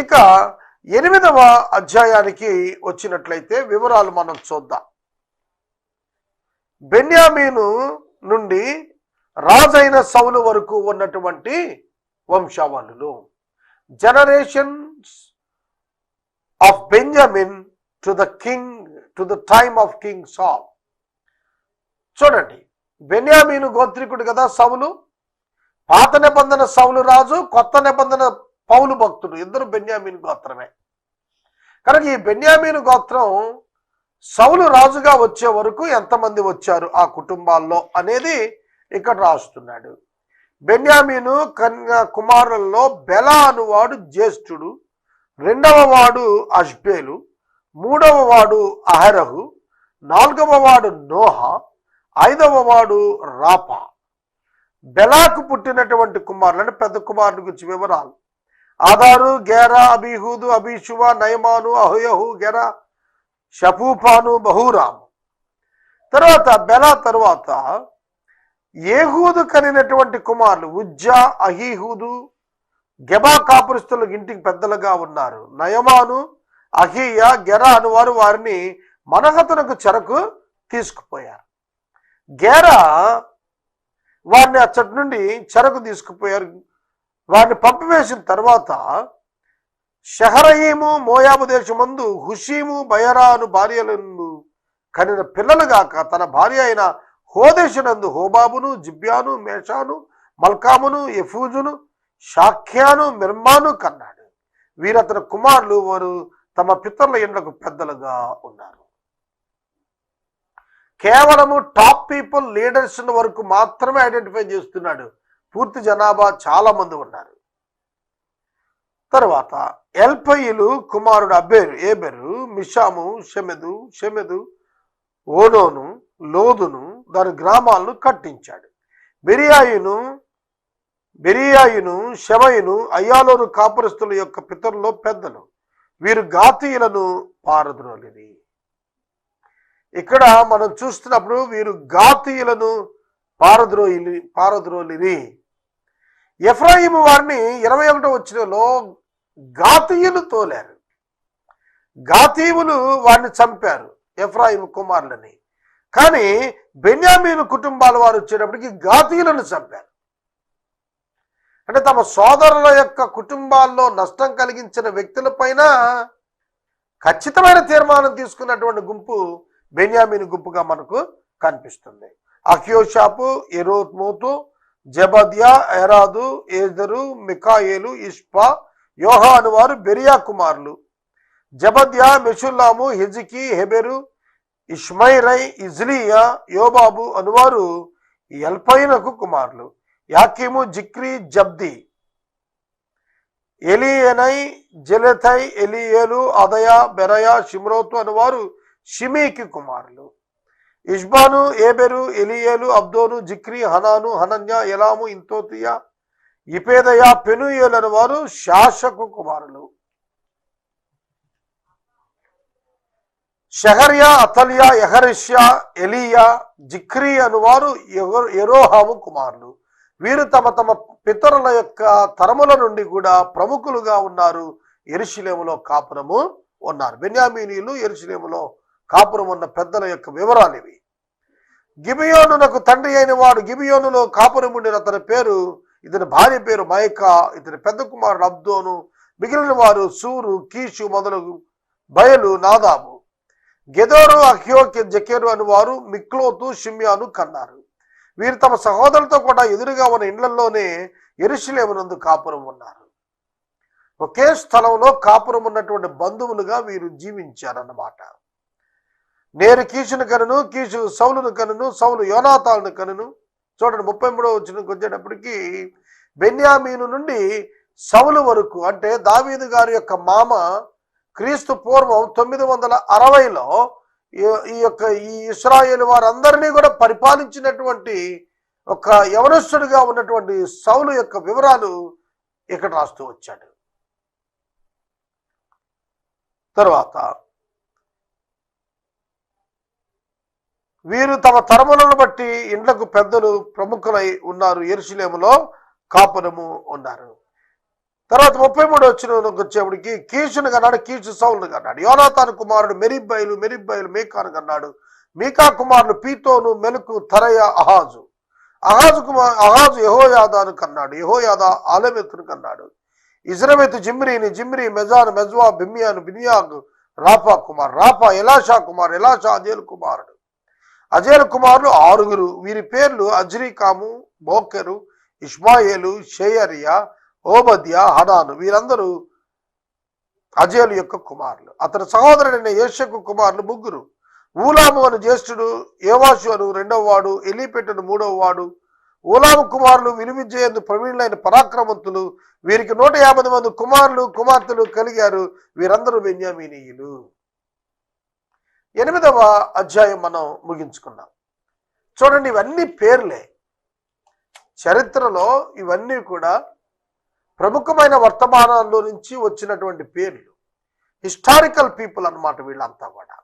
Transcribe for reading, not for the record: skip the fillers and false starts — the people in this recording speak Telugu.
ఇక 8వ అధ్యాయానికి వచ్చినట్లయితే వివరాలు మనం చూద్దాం. బెన్యామీను నుండి రాజైన సౌలు వరకు ఉన్నటువంటి వంశావళులు. Generations of Benjamin to the time of king Saul. చూడండి, బెన్యామీను గోత్రికుడు కదా సౌలు. పాత నిబంధన సౌలు రాజు, కొత్త నిబంధన పౌలు భక్తుడు, ఇద్దరు బెన్యామీను గోత్రమే. కనుక ఈ బెన్యామీను గోత్రం సౌలు రాజుగా వచ్చే వరకు ఎంతమంది వచ్చారు ఆ కుటుంబాల్లో అనేది ఇక్కడ రాస్తున్నాడు. బెన్యామీను కుమారులలో బెలా అనువాడు జ్యేష్ఠుడు, 2వ వాడు అష్బేలు, 3వ వాడు అహరహు, 4వ వాడు నోహ, 5వ వాడు రాపా. బెలాకు పుట్టినటువంటి కుమారులు అంటే పెద్ద కుమారుని గురించి వివరాలు: ఆదారు, గేరా, అబీహూదు, అబీషువ, నయమాను, అహోయహు, గెరా, షపూపాను, బహూరాము. తర్వాత బెలా తర్వాత ఏహూదు కనినటువంటి కుమారులు ఉజ్జా, అహీహూదు. గెబా కాపురస్తులు ఇంటికి పెద్దలుగా ఉన్నారు. నయమాను, అహీయ, గెరా అను వారు వారిని మనహతునకు చెరకు తీసుకుపోయారు. గెరా వారిని అచ్చటి నుండి చెరకు తీసుకుపోయారు. వారిని పంపివేసిన తర్వాత షహరయీము మోయాబు దేశమందు హుషీము, బయరా అను భార్యలను కనిన పిల్లలుగాక తన భార్య అయిన హోదేశునందు హోబాబును, జిబ్యాను, మేషాను, మల్కామును, ఎఫూజును, షాఖ్యాను, మిర్మాను కన్నాడు. వీరతని కుమారులు. వారు తమ పితరుల ఇండ్లకు పెద్దలుగా ఉన్నారు. కేవలము టాప్ పీపుల్, లీడర్స్ వరకు మాత్రమే ఐడెంటిఫై చేస్తున్నాడు. పూర్తి జనాభా చాలా మంది ఉన్నారు. తర్వాత ఎల్పయిలు కుమారుడు ఏబెరు, మిషాము, షెమెదు, ఓనోను, లోదును దాని గ్రామాలను కట్టించాడు. బెరియాయును, షెమయును అయ్యాలోను కాపురస్తుల యొక్క పితరుల్లో పెద్దలు. వీరు గాతీయులను పారద్రోలిరి. ఇక్కడ మనం చూస్తున్నప్పుడు వీరు గాతీయులను పారద్రోలిరి. ఎఫ్రాయిము వారిని 21వ వచనంలో గాతీయులు తోలారు. గాతీయులు వారిని చంపారు, ఎఫ్రాయిము కుమారులని. కానీ బెన్యామీను కుటుంబాల వారు వచ్చేటప్పటికి గాతీయులను చంపారు. అంటే తమ సోదరుల యొక్క కుటుంబాల్లో నష్టం కలిగించిన వ్యక్తులపైన ఖచ్చితమైన తీర్మానం తీసుకున్నటువంటి గుంపు బెన్యామీను గుంపుగా మనకు కనిపిస్తుంది. అఖ్యోషాపు, ఎరోత్మోతు, జబద్యా, ఎరాదు, ఏజరు, మికాయేలు, ఇష్పా, యోహా అను వారు బెరియా కుమారులు. జబద్యా, మెషుల్లాము, హిజికి, హెబెరు, ఇష్మైరై, ఇజ్లియా, యోబాబు అనువారు ఎల్పైనకు కుమారులు. యాకీము, జిక్రీ, జబ్ది, ఎలియనై, జెలెథై, ఎలియేలు, అదయ, బెరయ, షిమ్రోతు అనువారు షిమీకి కుమారులు. ఇష్బాను, ఏబెరు, ఎలియేలు, అబ్దోను, జిక్రీ, హనాను, హనన్య, ఎలాము, ఇంతోతియా, ఇపేదయ, పెనుయేలు అను వారు శాషకు కుమారులు. షహర్యా, అతల్యా, యహరిష్యా, ఎలియా, జిక్రీ అనువారు యెరోహాము కుమారులు. వీరు తమ తమ పితరుల యొక్క తరముల నుండి కూడా ప్రముఖులుగా ఉన్నారు. యెరూషలేములో కాపురము ఉన్నారు. బెన్యామీనీయులు యెరూషలేములో కాపురం ఉన్న పెద్దల యొక్క వివరాలు ఇవి. గిబియోనునకు తండ్రి అయిన వాడు గిబియోనులో కాపురం ఉండిన అతని పేరు, ఇతని భార్య పేరు మైకా, ఇతని పెద్ద కుమారుడు అబ్దోను. మిగిలిన వారు సూరు, కీషు మొదలగు బయలు, నాదాబు. గెదోరు, అహ్యోకి, జకెరు అని వారు మిక్లోతు, షిమ్యాను కన్నారు. వీరు తమ సహోదరులతో కూడా ఎదురుగా ఉన్న ఇండ్లలోనే యెరూషలేమునందు కాపురం ఉన్నారు. ఒకే స్థలంలో కాపురం ఉన్నటువంటి బంధువులుగా వీరు జీవించారన్నమాట. నేరు కీషును కనును, కీషు సౌలును కనును, సౌలు యోనాతాను కనును. చూడండి 33వ వచనంకి వచ్చేటప్పటికి బెన్యామీను నుండి సౌలు వరకు, అంటే దావీదు గారి యొక్క మామ, క్రీస్తు పూర్వం 960లో ఈ ఇశ్రాయేలు వారందరినీ కూడా పరిపాలించినటువంటి ఒక యవనస్తుడిగా ఉన్నటువంటి సౌలు యొక్క వివరాలు ఇక్కడ రాస్తూ వచ్చాడు. తర్వాత వీరు తమ తరములను బట్టి ఇండ్లకు పెద్దలు ప్రముఖులై ఉన్నారు. యెరూషలేములో కాపురము ఉన్నారు. తర్వాత 33 వచ్చినకి వచ్చేప్పటికి కీషును కన్నాడు, కీషు సౌలును కన్నాడు. యోనాతాను కుమారుడు మెరిబ్బయలు, మెరిబ్బయలు మీకాను కన్నాడు. మీకా కుమారుడు పీతోను, మెలుకు, తరయ, అహాజు. అహాజు యెహోయాదాను కన్నాడు. యెహోయాదా ఆలెమెతును కన్నాడు. ఇజ్రమెతు జిమ్రీని, జిమ్రీ మెజాను, మెజ్వా బిమ్యాను, బిన్యాగు రాఫా కుమార్, రాఫా ఎలాషా కుమార్, ఎలాషా అజేలు కుమారుడు. అజేలు కుమారులు 6. వీరి పేర్లు అజ్రీకాము, బోకెరు, ఇష్మాయేలు, షేయరియా, ఓబద్యా, హనాను. వీరందరూ అజేలు యొక్క కుమారులు. అతని సహోదరుడైన యేషకు కుమారులు 3. ఊలాము అను జ్యేష్ఠుడు, యోవాషు అను 2వ వాడు, ఎలీపెట్టును 3వ వాడు. ఊలాము కుమారులు విలువిద్యయందు ప్రవీణులైన పరాక్రమవంతులు. వీరికి 150 మంది కుమారులు కుమార్తెలు కలిగారు. వీరందరూ బెన్యామీనీయులు. 8వ అధ్యాయం మనం ముగించుకున్నాం. చూడండి, ఇవన్నీ పేర్లే. చరిత్రలో ఇవన్నీ కూడా ప్రముఖమైన వర్తమానాల్లో నుంచి వచ్చినటువంటి పేర్లు. హిస్టారికల్ పీపుల్ అన్నమాట వీళ్ళంతా కూడా.